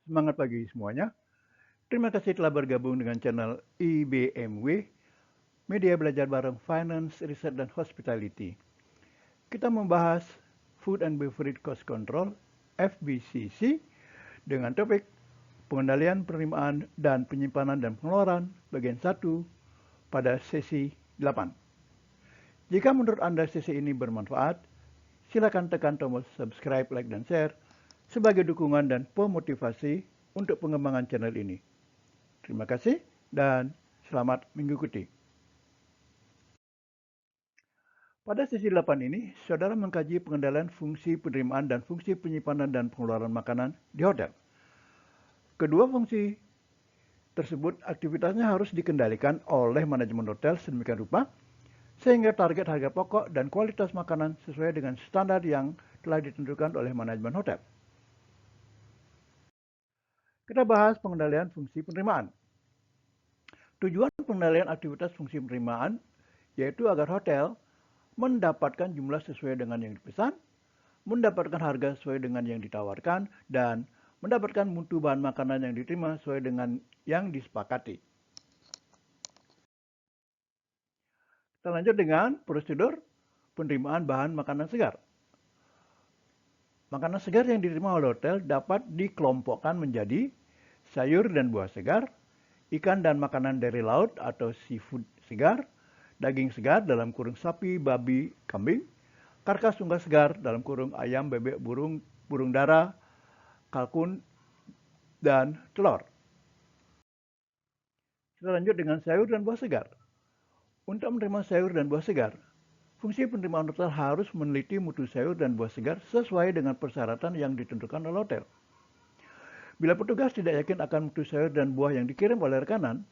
Semangat pagi semuanya. Terima kasih telah bergabung dengan channel IBMW, Media Belajar Bareng Finance, Research, dan Hospitality. Kita membahas Food and Beverage Cost Control, FBCC, dengan topik pengendalian penerimaan dan penyimpanan dan pengeluaran bagian 1 pada sesi 8. Jika menurut Anda sesi ini bermanfaat, silakan tekan tombol subscribe, like, dan share sebagai dukungan dan pemotivasi untuk pengembangan channel ini. Terima kasih dan selamat mengikuti. Pada sesi 8 ini, saudara mengkaji pengendalian fungsi penerimaan dan fungsi penyimpanan dan pengeluaran makanan di hotel. Kedua fungsi tersebut aktivitasnya harus dikendalikan oleh manajemen hotel sedemikian rupa sehingga target harga pokok dan kualitas makanan sesuai dengan standar yang telah ditentukan oleh manajemen hotel. Kita bahas pengendalian fungsi penerimaan. Tujuan pengendalian aktivitas fungsi penerimaan yaitu agar hotel mendapatkan jumlah sesuai dengan yang dipesan, mendapatkan harga sesuai dengan yang ditawarkan, dan mendapatkan mutu bahan makanan yang diterima sesuai dengan yang disepakati. Kita lanjut dengan prosedur penerimaan bahan makanan segar. Makanan segar yang diterima oleh hotel dapat dikelompokkan menjadi sayur dan buah segar, ikan dan makanan dari laut atau seafood segar, daging segar dalam kurung sapi, babi, kambing, karkas unggas segar dalam kurung ayam, bebek, burung dara, kalkun, dan telur. Kita lanjut dengan sayur dan buah segar. Untuk menerima sayur dan buah segar, fungsi penerimaan hotel harus meneliti mutu sayur dan buah segar sesuai dengan persyaratan yang ditentukan oleh hotel. Bila petugas tidak yakin akan mutu sayur dan buah yang dikirim oleh rekanan,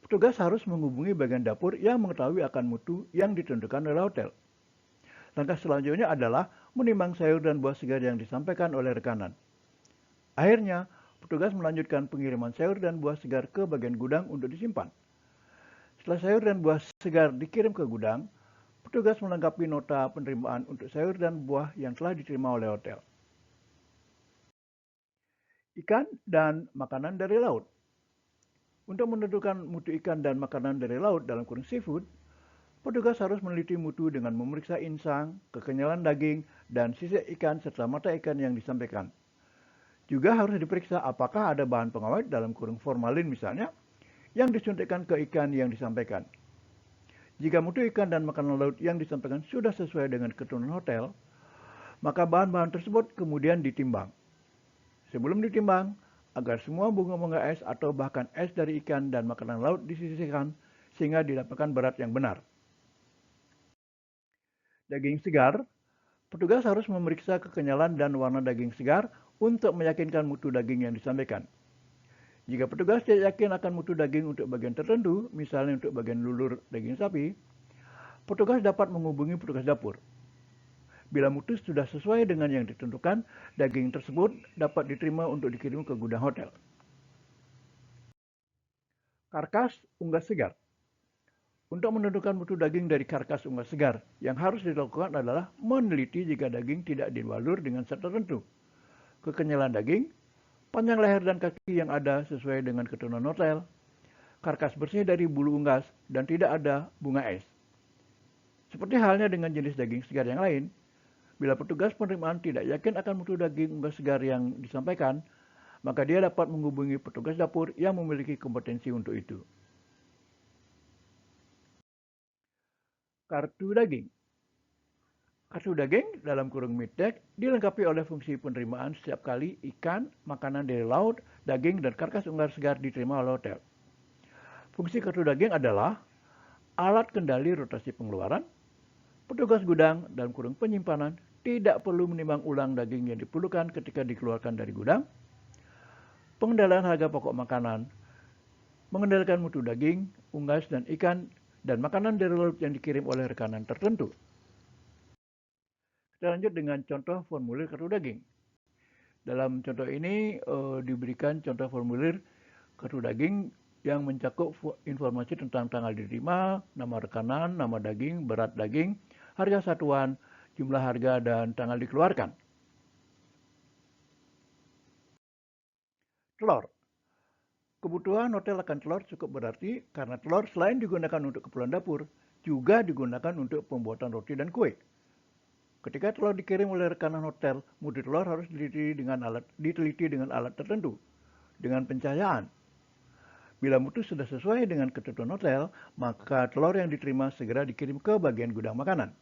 petugas harus menghubungi bagian dapur yang mengetahui akan mutu yang ditentukan oleh hotel. Langkah selanjutnya adalah menimbang sayur dan buah segar yang disampaikan oleh rekanan. Akhirnya, petugas melanjutkan pengiriman sayur dan buah segar ke bagian gudang untuk disimpan. Setelah sayur dan buah segar dikirim ke gudang, petugas melengkapi nota penerimaan untuk sayur dan buah yang telah diterima oleh hotel. Ikan dan makanan dari laut. Untuk menentukan mutu ikan dan makanan dari laut dalam kurung seafood, petugas harus meneliti mutu dengan memeriksa insang, kekenyalan daging, dan sisa ikan serta mata ikan yang disampaikan. Juga harus diperiksa apakah ada bahan pengawet dalam kurung formalin misalnya, yang disuntikkan ke ikan yang disampaikan. Jika mutu ikan dan makanan laut yang disampaikan sudah sesuai dengan ketentuan hotel, maka bahan-bahan tersebut kemudian ditimbang. Sebelum ditimbang, agar semua bunga-bunga es atau bahkan es dari ikan dan makanan laut disisihkan sehingga didapatkan berat yang benar. Daging segar, petugas harus memeriksa kekenyalan dan warna daging segar untuk meyakinkan mutu daging yang disampaikan. Jika petugas tidak yakin akan mutu daging untuk bagian tertentu, misalnya untuk bagian lulur daging sapi, petugas dapat menghubungi petugas dapur. Bila mutu sudah sesuai dengan yang ditentukan, daging tersebut dapat diterima untuk dikirim ke gudang hotel. Karkas unggas segar. Untuk menentukan mutu daging dari karkas unggas segar, yang harus dilakukan adalah meneliti jika daging tidak dibalur dengan zat tertentu, kekenyalan daging, panjang leher dan kaki yang ada sesuai dengan ketentuan hotel, karkas bersih dari bulu unggas, dan tidak ada bunga es. Seperti halnya dengan jenis daging segar yang lain, bila petugas penerimaan tidak yakin akan mutu daging unggas segar yang disampaikan, maka dia dapat menghubungi petugas dapur yang memiliki kompetensi untuk itu. Kartu daging. Kartu daging dalam kurung middeck dilengkapi oleh fungsi penerimaan setiap kali ikan, makanan dari laut, daging, dan karkas unggas segar diterima oleh hotel. Fungsi kartu daging adalah alat kendali rotasi pengeluaran. Petugas gudang dalam kurung penyimpanan tidak perlu menimbang ulang daging yang diperlukan ketika dikeluarkan dari gudang. Pengendalian harga pokok makanan, mengendalikan mutu daging, unggas, dan ikan, dan makanan dari laut yang dikirim oleh rekanan tertentu. Kita lanjut dengan contoh formulir kartu daging. Dalam contoh ini diberikan contoh formulir kartu daging yang mencakup informasi tentang tanggal diterima, nama rekanan, nama daging, berat daging, harga satuan, jumlah harga, dan tanggal dikeluarkan. Telur. Kebutuhan hotel akan telur cukup berarti karena telur selain digunakan untuk keperluan dapur, juga digunakan untuk pembuatan roti dan kue. Ketika telur dikirim oleh rekanan hotel, mutu telur harus diteliti dengan alat tertentu, dengan pencahayaan. Bila mutu sudah sesuai dengan ketentuan hotel, maka telur yang diterima segera dikirim ke bagian gudang makanan.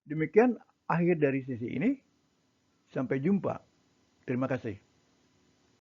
Demikian akhir dari sesi ini. Sampai jumpa. Terima kasih.